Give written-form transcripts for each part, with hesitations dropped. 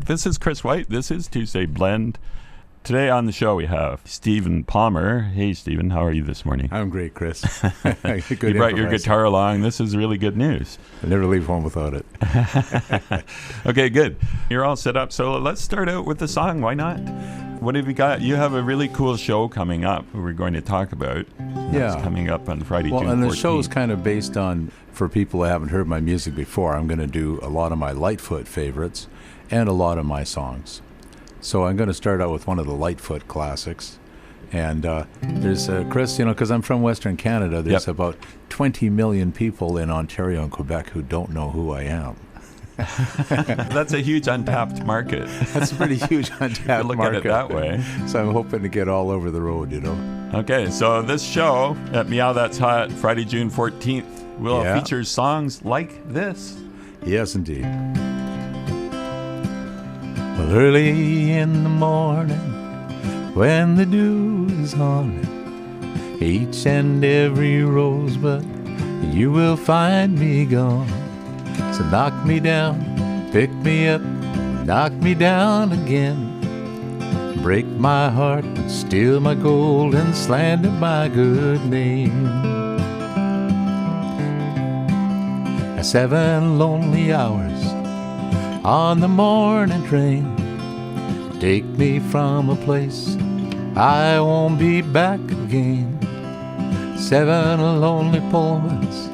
This is Chris White. This is Tuesday Blend. Today on the show we have Stephen Palmer. Hey, Stephen, how are you this morning? I'm great, Chris. You brought your guitar along. This is really good news. I never leave home without it. Okay, good. You're all set up. So let's start out with the song. Why not? What have you got? You have a really cool show coming up we're going to talk about. Yeah. It's coming up on Friday, June 14th. And the show is kind of based on, for people who haven't heard my music before, I'm going to do a lot of my Lightfoot favorites and a lot of my songs. So I'm going to start out with one of the Lightfoot classics. And there's, Chris, because I'm from Western Canada, there's about 20 million people in Ontario and Quebec who don't know who I am. That's a huge untapped market. That's a pretty huge untapped market. Look at it that way. So I'm hoping to get all over the road, Okay, so this show at Meow That's Hot, Friday, June 14th, will feature songs like this. Yes, indeed. Well, early in the morning, when the dew is on each and every rosebud, you will find me gone. So knock me down, pick me up, knock me down again. Break my heart, and steal my gold, and slander my good name. 7 lonely hours on the morning train take me from a place I won't be back again. 7 lonely Pullmans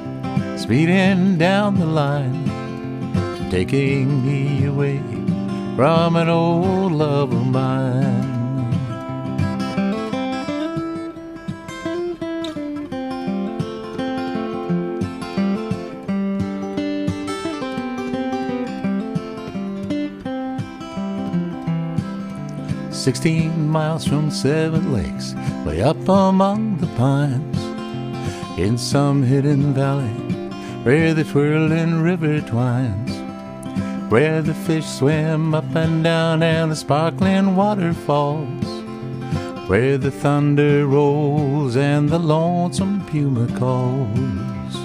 speeding down the line, taking me away from an old love of mine. "16 miles from Seven Lakes, way up among the pines, in some hidden valley where the twirling river twines, where the fish swim up and down and the sparkling water falls, where the thunder rolls and the lonesome puma calls.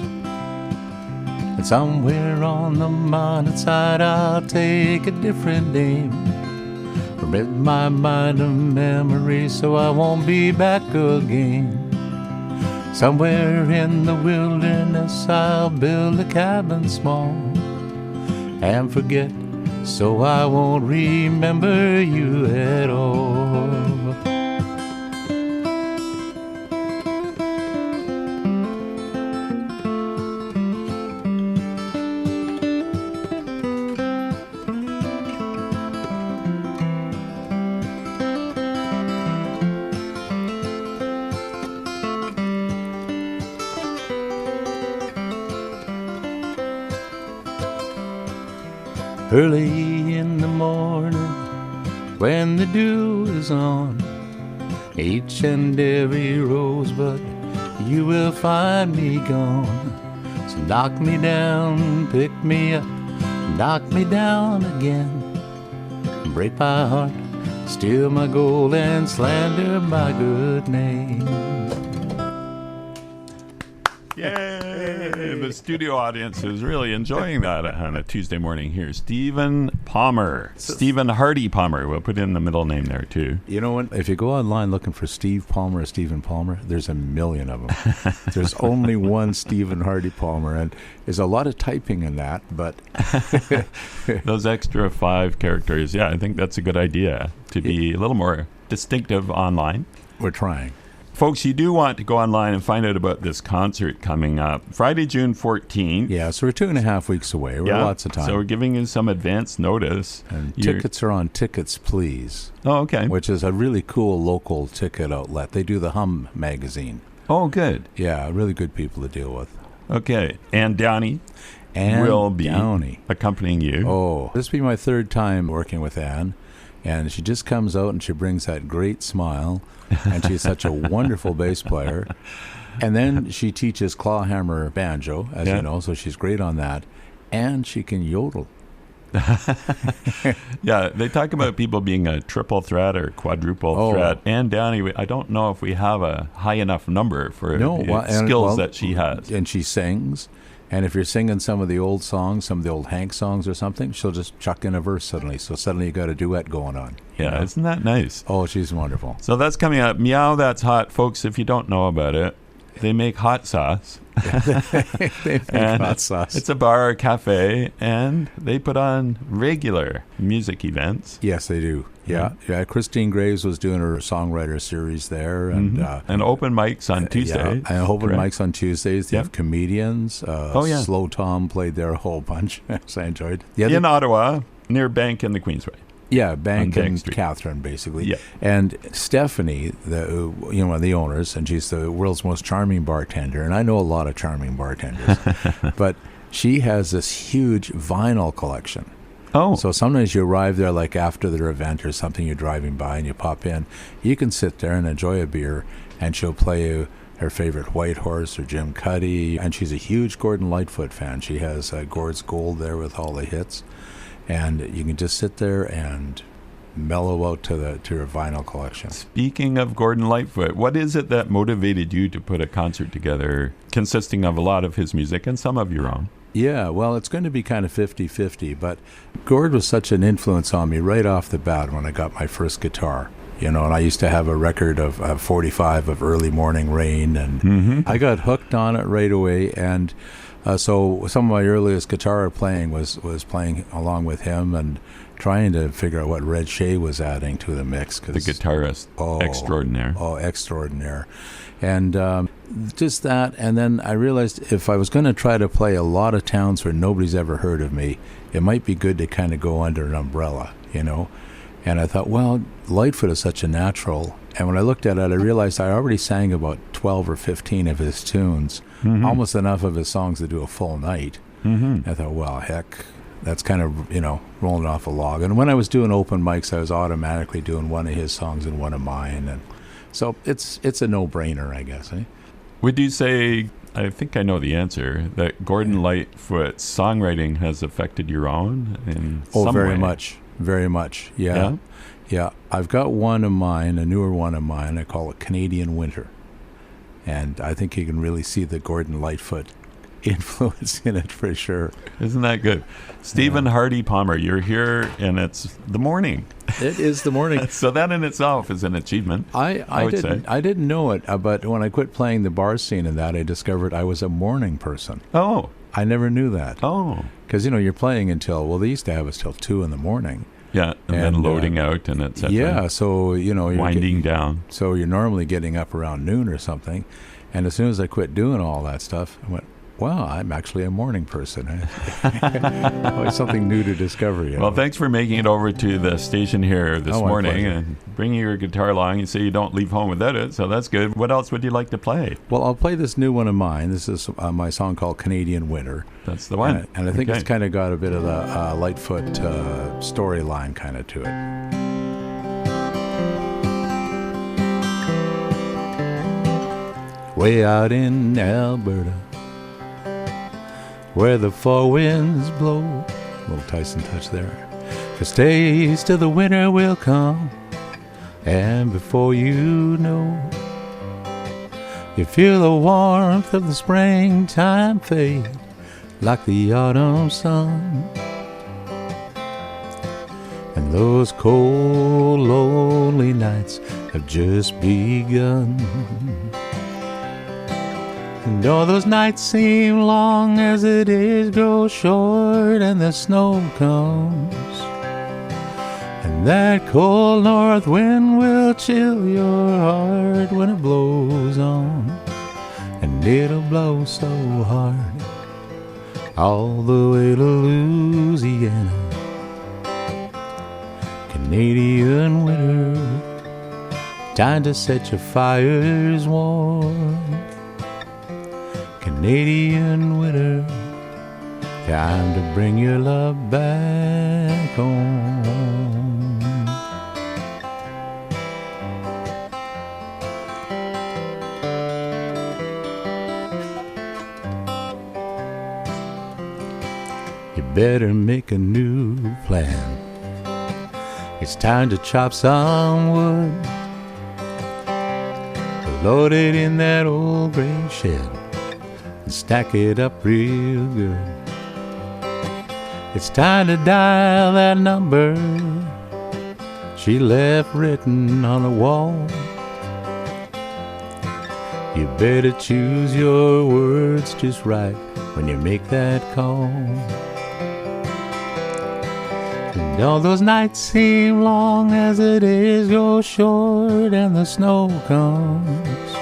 And somewhere on the mountainside I'll take a different name, rid my mind of memories so I won't be back again. Somewhere in the wilderness I'll build a cabin small and forget, so I won't remember you at all." Early in the morning, when the dew is on each and every rosebud, you will find me gone. So knock me down, pick me up, knock me down again. Break my heart, steal my gold, and slander my good name. Yay! The studio audience is really enjoying that on a Tuesday morning here. Stephen Palmer. Stephen Hardy Palmer. We'll put in the middle name there, too. You know what? If you go online looking for Steve Palmer or Stephen Palmer, there's a million of them. There's only one Stephen Hardy Palmer, and there's a lot of typing in that, but... Those extra 5 characters, yeah, I think that's a good idea, to be a little more distinctive online. We're trying. Folks, you do want to go online and find out about this concert coming up Friday, June 14th. Yeah, so we're 2.5 weeks away. We're lots of time. So we're giving you some advance notice. And tickets are on Tickets Please. Oh, okay. Which is a really cool local ticket outlet. They do the Hum magazine. Oh, good. Yeah, really good people to deal with. Okay. And Downey will be accompanying you. Oh, this will be my 3rd time working with Anne. And she just comes out and she brings that great smile. And she's such a wonderful bass player. And then she teaches clawhammer banjo, as you know, so she's great on that. And she can yodel. Yeah, they talk about people being a triple threat or quadruple threat. And Downey, I don't know if we have a high enough number for the skills that she has. And she sings. And if you're singing some of the old songs, some of the old Hank songs or something, she'll just chuck in a verse suddenly. So suddenly you got a duet going on. Yeah, isn't that nice? Oh, she's wonderful. So that's coming up. Meow That's Hot. Folks, if you don't know about it, they make hot sauce. They make hot sauce. It's a bar or cafe, and they put on regular music events. Yes, they do. Yeah. Christine Graves was doing her songwriter series there, and open mics on Tuesdays. Yeah, and open mics on Tuesdays. They have comedians. Slow Tom played there a whole bunch, so I enjoyed. In Ottawa, near Bank and the Queensway. Yeah, Bank and Catherine, basically. Yeah. And Stephanie, one of the owners, and she's the world's most charming bartender, and I know a lot of charming bartenders, but she has this huge vinyl collection. Oh. So sometimes you arrive there like after their event or something, you're driving by and you pop in. You can sit there and enjoy a beer, and she'll play you her favorite Whitehorse or Jim Cuddy, and she's a huge Gordon Lightfoot fan. She has Gord's Gold there with all the hits. And you can just sit there and mellow out to her vinyl collection. Speaking of Gordon Lightfoot, what is it that motivated you to put a concert together consisting of a lot of his music and some of your own? Yeah, well, it's going to be kind of 50-50, but Gord was such an influence on me right off the bat when I got my first guitar. And I used to have a record of 45 of Early Morning Rain, and I got hooked on it right away, and so some of my earliest guitar playing was playing along with him and trying to figure out what Red Shea was adding to the mix. The guitarist extraordinaire. Oh, extraordinaire. And just that, and then I realized if I was going to try to play a lot of towns where nobody's ever heard of me, it might be good to kind of go under an umbrella, And I thought, well, Lightfoot is such a natural. And when I looked at it, I realized I already sang about 12 or 15 of his tunes, almost enough of his songs to do a full night. I thought, well, heck, that's kind of, rolling off a log. And when I was doing open mics, I was automatically doing one of his songs and one of mine. And so it's a no-brainer, I guess. Eh? Would you say, I think I know the answer, that Gordon Lightfoot's songwriting has affected your own in some very way? much. Very much, yeah. I've got one of mine, a newer one of mine. I call it Canadian Winter. And I think you can really see the Gordon Lightfoot influence in it for sure. Isn't that good? Stephen Hardy Palmer, you're here, and it's the morning. It is the morning. So that in itself is an achievement, I would say. I didn't know it, but when I quit playing the bar scene and that, I discovered I was a morning person. Oh. I never knew that. Oh. Because, you're playing until, they used to have us till 2 in the morning. Yeah, and then loading out and et cetera. Yeah, so, you're winding down. So you're normally getting up around noon or something. And as soon as I quit doing all that stuff, I went, wow, I'm actually a morning person. Always something new to discover. Well, thanks for making it over to the station here this morning and bringing your guitar along. You say you don't leave home without it, so that's good. What else would you like to play? Well, I'll play this new one of mine. This is my song called Canadian Winter. That's the one. And I think it's kind of got a bit of the Lightfoot storyline kind of to it. Way out in Alberta, where the four winds blow, a little Tyson touch there, 'cause taste of the winter will come, and before you know, you feel the warmth of the springtime fade like the autumn sun, and those cold, lonely nights have just begun. And all those nights seem long as the days grow short and the snow comes. And that cold north wind will chill your heart when it blows on. And it'll blow so hard all the way to Louisiana. Canadian winter, time to set your fires warm. Canadian winter, time to bring your love back home. You better make a new plan. It's time to chop some wood, load it in that old gray shed. and stack it up real good. It's time to dial that number she left written on the wall. You better choose your words just right when you make that call. And all those nights seem long as the days go short and the snow comes.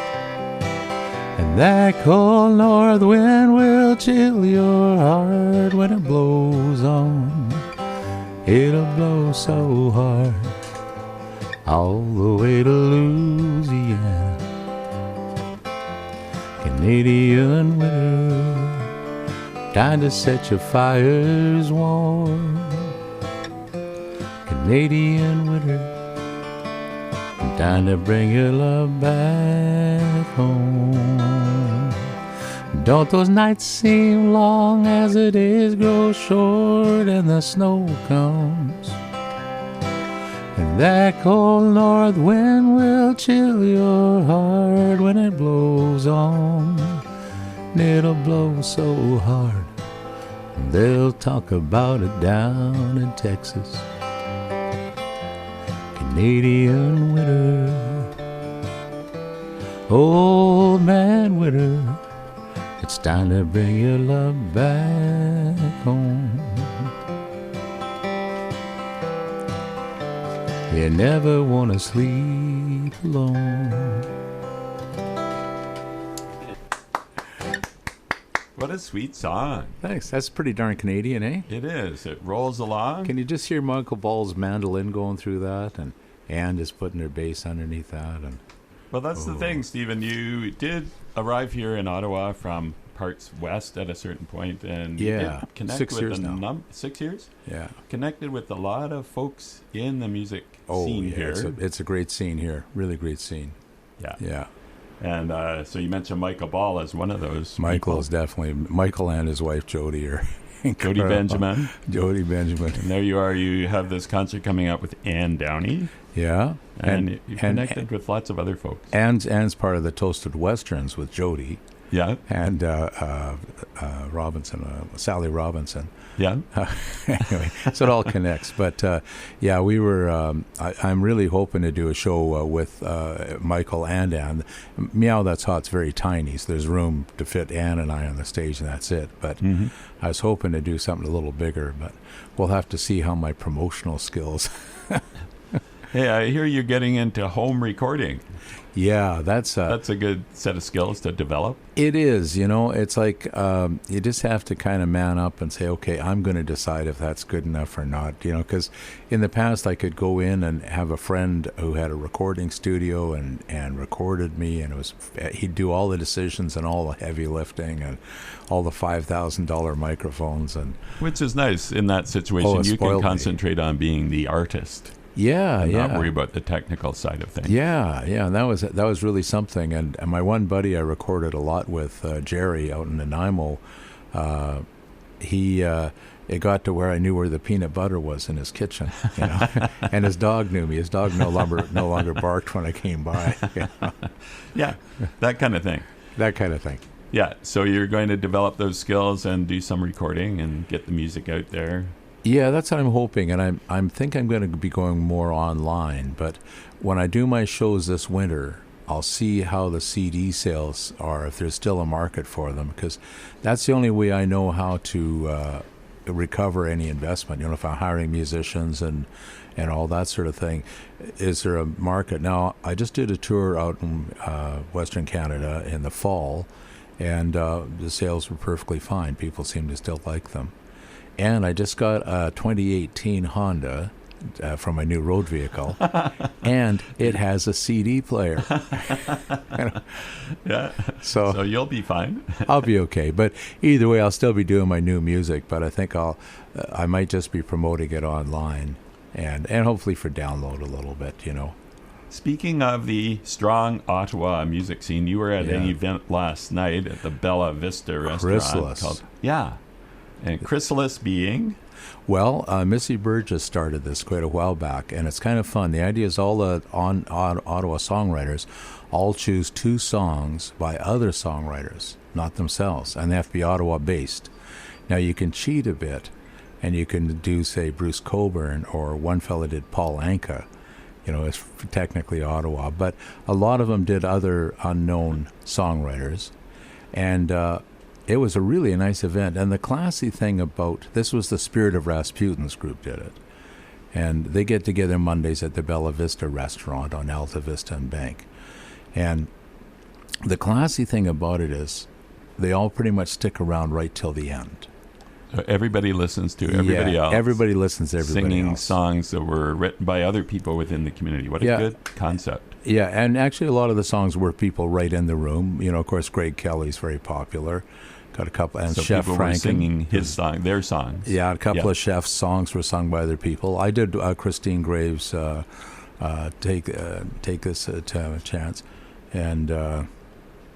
And that cold north wind will chill your heart when it blows on. It'll blow so hard all the way to Louisiana. Canadian winter, time to set your fires warm. Canadian winter, time to bring your love back home. Don't those nights seem long as the days grow short and the snow comes? And that cold north wind will chill your heart when it blows on. And it'll blow so hard, they'll talk about it down in Texas. Canadian winter, old man winter, it's time to bring your love back home. You never want to sleep alone. What a sweet song. Thanks. That's pretty darn Canadian, eh? It is. It rolls along. Can you just hear Michael Ball's mandolin going through that, and Ann just putting her bass underneath that? And well, that's the thing, Stephen. You did arrive here in Ottawa from parts west at a certain point, and you did connect 6 with years now. 6 years? Yeah. Connected with a lot of folks in the music scene here. It's a great scene here. Really great scene. Yeah. Yeah. And so you mentioned Michael Ball as one of those. Michael is definitely, Michael and his wife Jody are Jody Benjamin. Jody Benjamin. And there you are. You have this concert coming up with Ann Downey. Yeah. And you connected with lots of other folks. Ann's part of the Toasted Westerns with Jody. Yeah. And Robinson, Sally Robinson. Yeah. Anyway, so it all connects. But yeah, we were. I'm really hoping to do a show with Michael and Ann. Meow That's Hot's very tiny, so there's room to fit Ann and I on the stage, and that's it. But I was hoping to do something a little bigger, but we'll have to see how my promotional skills. Hey, I hear you're getting into home recording. Yeah, that's a good set of skills to develop. It is, you know, it's like you just have to kind of man up and say, okay, I'm going to decide if that's good enough or not, you know, because in the past I could go in and have a friend who had a recording studio and recorded me, and he'd do all the decisions and all the heavy lifting and all the $5,000 microphones. Which is nice in that situation. You can concentrate on being the artist. Yeah, Not worry about the technical side of things. Yeah, and that was really something. And my one buddy I recorded a lot with, Jerry, out in Nanaimo, it got to where I knew where the peanut butter was in his kitchen, you know. And his dog knew me. His dog no longer barked when I came by. You know? Yeah, that kind of thing. That kind of thing. Yeah, so you're going to develop those skills and do some recording and get the music out there. Yeah, that's what I'm hoping, and I think I'm going to be going more online. But when I do my shows this winter, I'll see how the CD sales are, if there's still a market for them, because that's the only way I know how to recover any investment. You know, if I'm hiring musicians and all that sort of thing, is there a market? Now, I just did a tour out in Western Canada in the fall, and the sales were perfectly fine. People seem to still like them. And I just got a 2018 Honda from my new road vehicle, and it has a CD player. Yeah. So you'll be fine. I'll be okay. But either way, I'll still be doing my new music. But I think I might just be promoting it online, and hopefully for download a little bit, you know. Speaking of the strong Ottawa music scene, you were at an event last night at the Bella Vista restaurant. Chrysalis. And Chrysalis being? Well, Missy Burgess started this quite a while back, and it's kind of fun. The idea is all the Ottawa songwriters all choose 2 songs by other songwriters not themselves, and they have to be Ottawa-based. Now, you can cheat a bit, and you can do, say, Bruce Cockburn, or one fella did Paul Anka. It's technically Ottawa, but a lot of them did other unknown songwriters, and it was a really nice event. And the classy thing about this was the Spirit of Rasputin's group did it, and they get together Mondays at the Bella Vista restaurant on Alta Vista and Bank. And the classy thing about it is they all pretty much stick around right till the end. So everybody listens to everybody else. Everybody listens to everybody singing else. songs that were written by other people within the community. What a good concept. Yeah, and actually a lot of the songs were people right in the room. Of course, Greg Kelly's very popular. Got a couple, and so Chef people Franken were singing their songs. Yeah, a couple of Chef's songs were sung by other people. I did Christine Graves' Take This Chance, and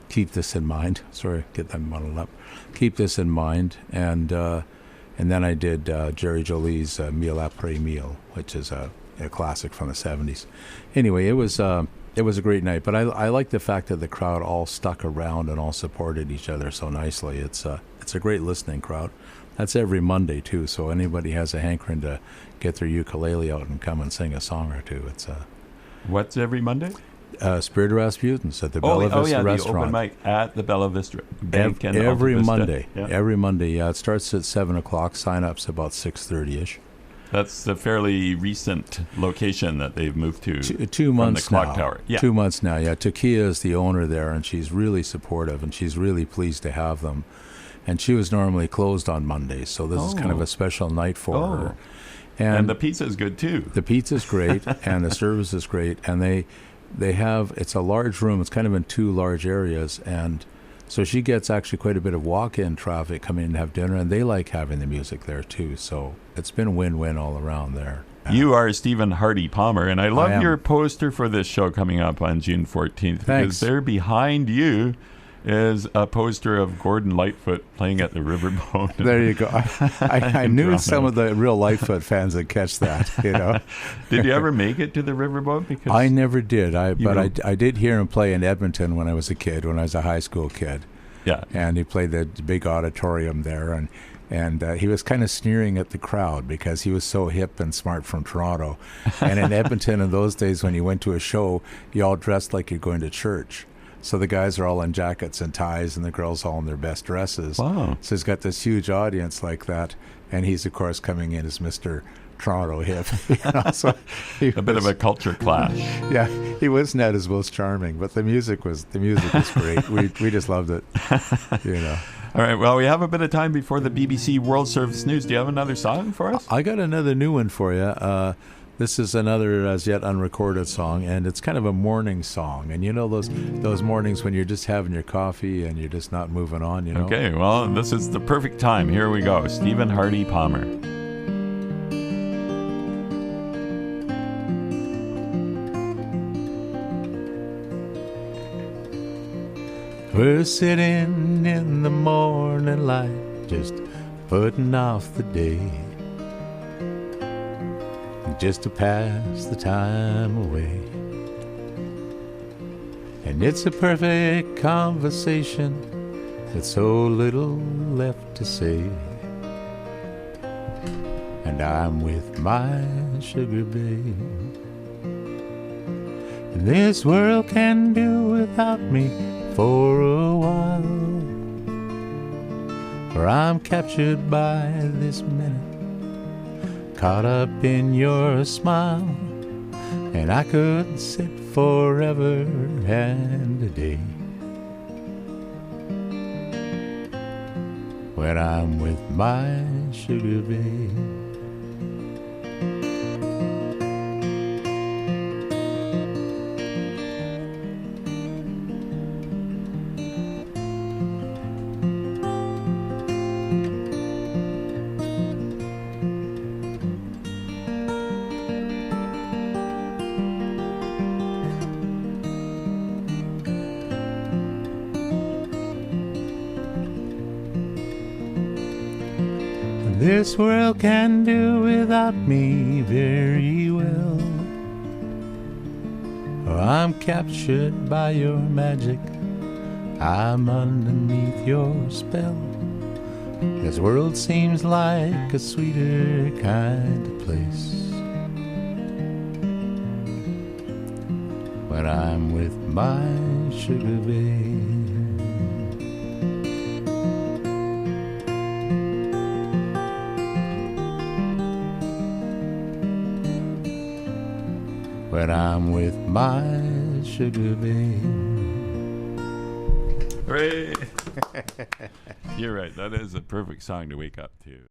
Keep This in Mind. Sorry, get that muddled up. Keep This in Mind, and then I did Jerry Jolie's Meal Après Meal, which is a classic from the 70s. Anyway, it was a great night, but I like the fact that the crowd all stuck around and all supported each other so nicely. It's a great listening crowd. That's every Monday too, so anybody has a hankering to get their ukulele out and come and sing a song or two. What's every Monday? Spirit of Rasputin's at the Bella Vista restaurant. The open mic at the Bella Vista Bank and every Alta Vista. Monday. Yeah. Every Monday, yeah. It starts at 7 o'clock. Sign-up's about 6:30ish. That's a fairly recent location that they've moved to. 2 months from the clock now. tower. Yeah. 2 months now, yeah. Takia is the owner there, and she's really supportive, and she's really pleased to have them. And she was normally closed on Mondays, so this is kind of a special night for her. And the pizza's good, too. The pizza's great, and the service is great, and they have, it's a large room. It's kind of in two large areas, and so she gets actually quite a bit of walk-in traffic coming in to have dinner, and they like having the music there too. So it's been win-win all around there. You are Stephen Hardy Palmer, and I love your poster for this show coming up on June 14th. Thanks. Because there behind you is a poster of Gordon Lightfoot playing at the Riverboat. There you go. I knew some of the real Lightfoot fans would catch that. Did you ever make it to the Riverboat? Because I never did. But I did hear him play in Edmonton when I was a kid, when I was a high school kid. Yeah. And he played the big auditorium there, and he was kind of sneering at the crowd because he was so hip and smart from Toronto. And in Edmonton in those days, when you went to a show, you all dressed like you're going to church. So the guys are all in jackets and ties, and the girls all in their best dresses. Wow. So he's got this huge audience like that, and he's, of course, coming in as Mr. Toronto hip. So a bit of a culture clash. Yeah, he wasn't at his most charming, but the music was great. we just loved it. All right, well, we have a bit of time before the BBC World Service News. Do you have another song for us? I got another new one for you. This is another as yet unrecorded song, and it's kind of a morning song. And those mornings when you're just having your coffee and you're just not moving on, Okay, well, this is the perfect time. Here we go. Stephen Hardy Palmer. We're sitting in the morning light, just putting off the day, just to pass the time away. And it's a perfect conversation with so little left to say. And I'm with my sugar babe. And this world can do without me for a while, for I'm captured by this minute, caught up in your smile, and I could sit forever and a day when I'm with my sugar babe. This world can do without me very well. Oh, I'm captured by your magic, I'm underneath your spell. This world seems like a sweeter kind of place when I'm with my sugar babe. When I'm with my sugar babe. Hooray! You're right. That is a perfect song to wake up to.